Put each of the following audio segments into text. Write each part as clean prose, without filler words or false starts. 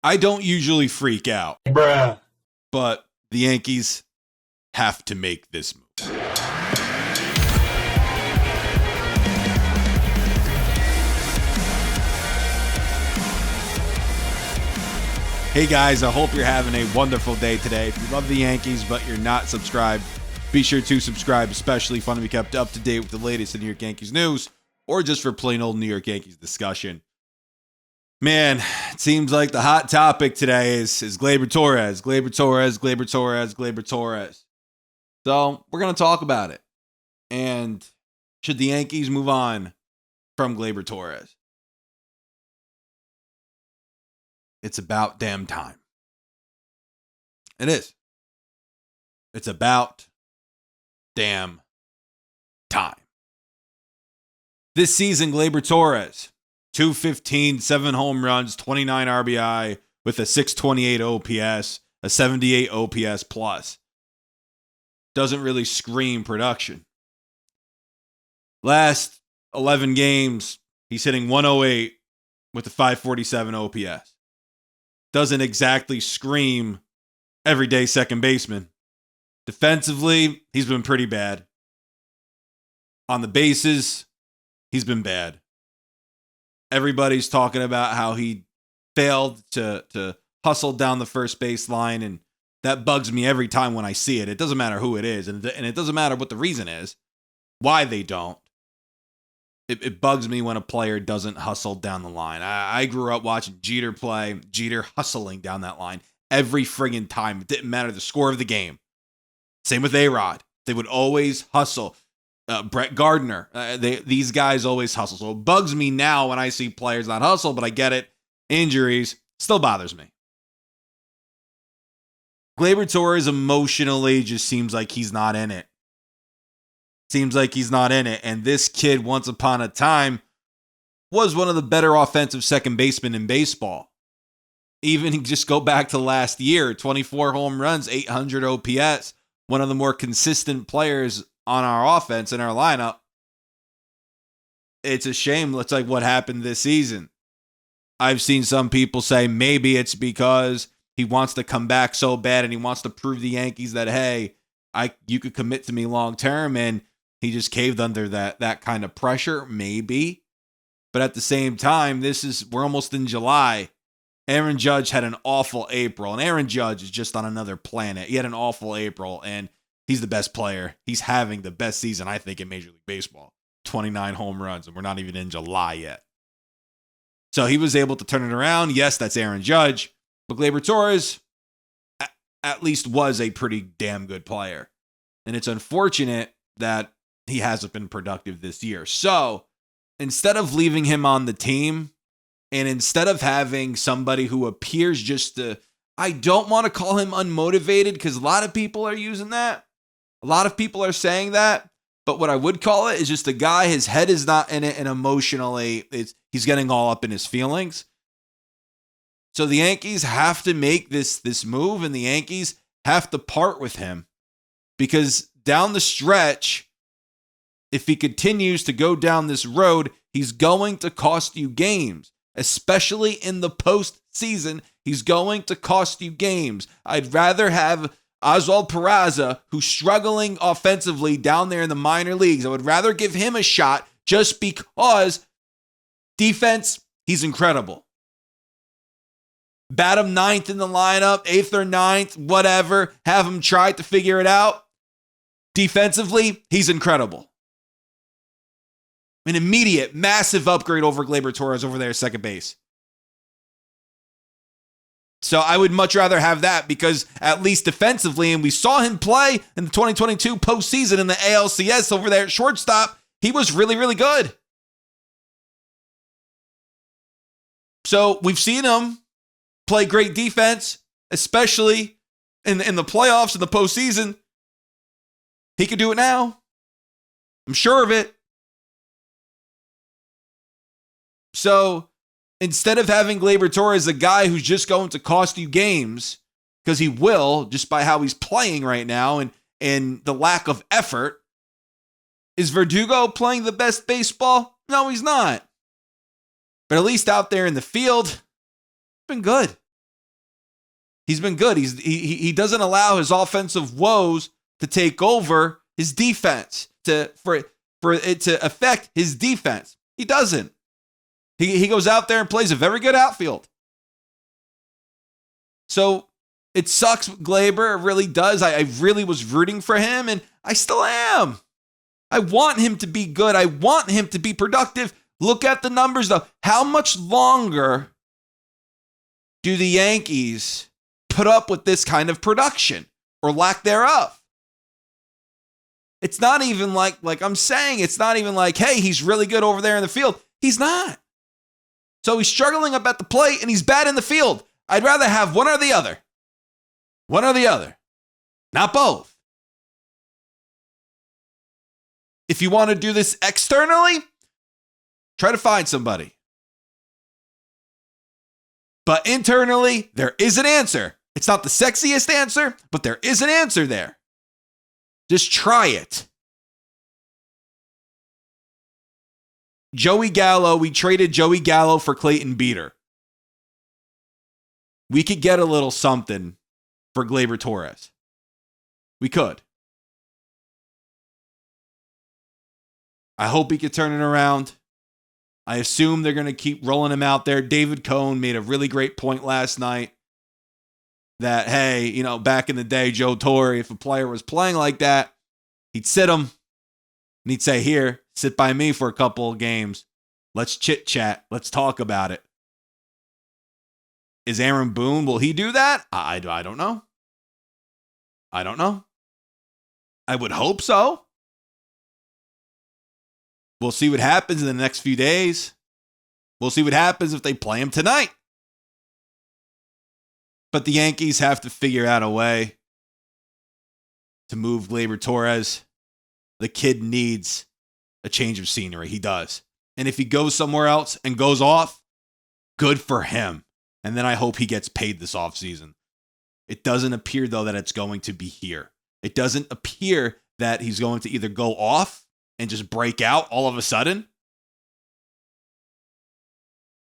I don't usually freak out, Bruh. but the Yankees have to make this move. Hey guys, I hope you're having a wonderful day today. If you love the Yankees but you're not subscribed, be sure to subscribe, especially fun to be kept up to date with the latest in New York Yankees news or just for plain old New York Yankees discussion. Man, it seems like the hot topic today is Gleyber Torres. Gleyber Torres. So we're going to talk about it. And should the Yankees move on from Gleyber Torres? It's about damn time. It is. It's about damn time. This season, Gleyber Torres, 215, 7 home runs, 29 RBI with a 628 OPS, a 78 OPS plus. Doesn't really scream production. Last 11 games, he's hitting 108 with a 547 OPS. Doesn't exactly scream everyday second baseman. Defensively, he's been pretty bad. On the bases, he's been bad. Everybody's talking about how he failed to hustle down the first base line, and that bugs me every time when I see it. It doesn't matter who it is, and it doesn't matter what the reason is, why they don't. It bugs me when a player doesn't hustle down the line. I grew up watching Jeter play, Jeter hustling down that line every friggin' time. It didn't matter the score of the game. Same with A-Rod. They would always hustle. Brett Gardner, these guys always hustle. So it bugs me now when I see players not hustle, but I get it. Injuries still bothers me. Gleyber Torres emotionally just seems like he's not in it. And this kid, once upon a time, was one of the better offensive second basemen in baseball. Even just go back to last year, 24 home runs, 800 OPS, one of the more consistent players on our offense in our lineup. It's a shame. It's like what happened this season. I've seen some people say maybe it's because he wants to come back so bad and he wants to prove the Yankees that, hey, you could commit to me long term, and he just caved under that kind of pressure, maybe. But at the same time, we're almost in July. Aaron Judge had an awful April, and Aaron Judge is just on another planet. He had an awful April, and he's the best player. He's having the best season, I think, in Major League Baseball. 29 home runs, and we're not even in July yet. So he was able to turn it around. Yes, that's Aaron Judge. But Gleyber Torres at least was a pretty damn good player. And it's unfortunate that he hasn't been productive this year. So instead of leaving him on the team, and instead of having somebody who appears I don't want to call him unmotivated, because a lot of people are using that. A lot of people are saying that. But what I would call it is just a guy, his head is not in it, and emotionally, he's getting all up in his feelings. So the Yankees have to make this move, and the Yankees have to part with him. Because down the stretch, if he continues to go down this road, he's going to cost you games. Especially in the postseason, he's going to cost you games. I'd rather have Oswald Peraza, who's struggling offensively down there in the minor leagues. I would rather give him a shot just because defense, he's incredible. Bat him 9th in the lineup, 8th or 9th, whatever. Have him try to figure it out. Defensively, he's incredible. An immediate, massive upgrade over Gleyber Torres over there at second base. So I would much rather have that, because at least defensively, and we saw him play in the 2022 postseason in the ALCS over there at shortstop, he was really, really good. So we've seen him play great defense, especially in the playoffs and the postseason. He could do it now. I'm sure of it. So instead of having Gleyber Torres, a guy who's just going to cost you games, because he will, just by how he's playing right now and the lack of effort, is Verdugo playing the best baseball? No, he's not. But at least out there in the field, been good. He's been good. He doesn't allow his offensive woes to take over his defense, for it to affect his defense. He doesn't. He goes out there and plays a very good outfield. So it sucks, Gleyber. It really does. I really was rooting for him, and I still am. I want him to be good. I want him to be productive. Look at the numbers, though. How much longer do the Yankees put up with this kind of production or lack thereof? It's not even like I'm saying, it's not even like, hey, he's really good over there in the field. He's not. So he's struggling up at the plate and he's bad in the field. I'd rather have one or the other. One or the other. Not both. If you want to do this externally, try to find somebody. But internally, there is an answer. It's not the sexiest answer, but there is an answer there. Just try it. Joey Gallo, we traded Joey Gallo for Clayton Beeter. We could get a little something for Gleyber Torres. We could. I hope he could turn it around. I assume they're going to keep rolling him out there. David Cohn made a really great point last night that, hey, back in the day, Joe Torre, if a player was playing like that, he'd sit him and he'd say, here, sit by me for a couple of games. Let's chit chat. Let's talk about it. Is Aaron Boone, will he do that? I don't know. I don't know. I would hope so. We'll see what happens in the next few days. We'll see what happens if they play him tonight. But the Yankees have to figure out a way to move Gleyber Torres. The kid needs a change of scenery. He does. And if he goes somewhere else and goes off, good for him. And then I hope he gets paid this offseason. It doesn't appear, though, that it's going to be here. It doesn't appear that he's going to either go off and just break out all of a sudden.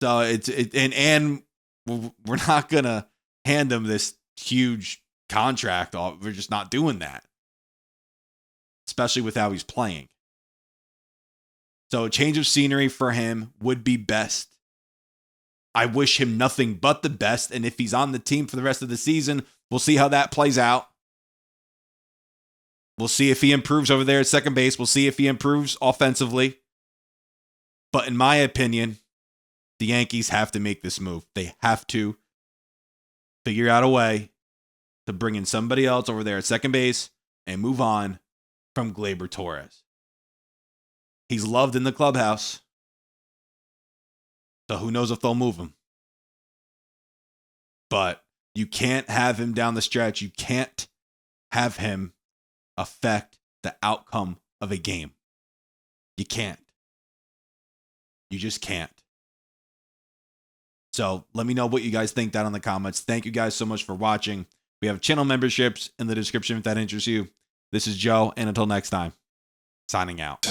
So and we're not going to hand him this huge contract. We're just not doing that. Especially with how he's playing. So a change of scenery for him would be best. I wish him nothing but the best. And if he's on the team for the rest of the season, we'll see how that plays out. We'll see if he improves over there at second base. We'll see if he improves offensively. But in my opinion, the Yankees have to make this move. They have to figure out a way to bring in somebody else over there at second base and move on from Gleyber Torres. He's loved in the clubhouse. So who knows if they'll move him. But you can't have him down the stretch. You can't have him affect the outcome of a game. You can't. You just can't. So let me know what you guys think down in the comments. Thank you guys so much for watching. We have channel memberships in the description if that interests you. This is Joe, and until next time, signing out.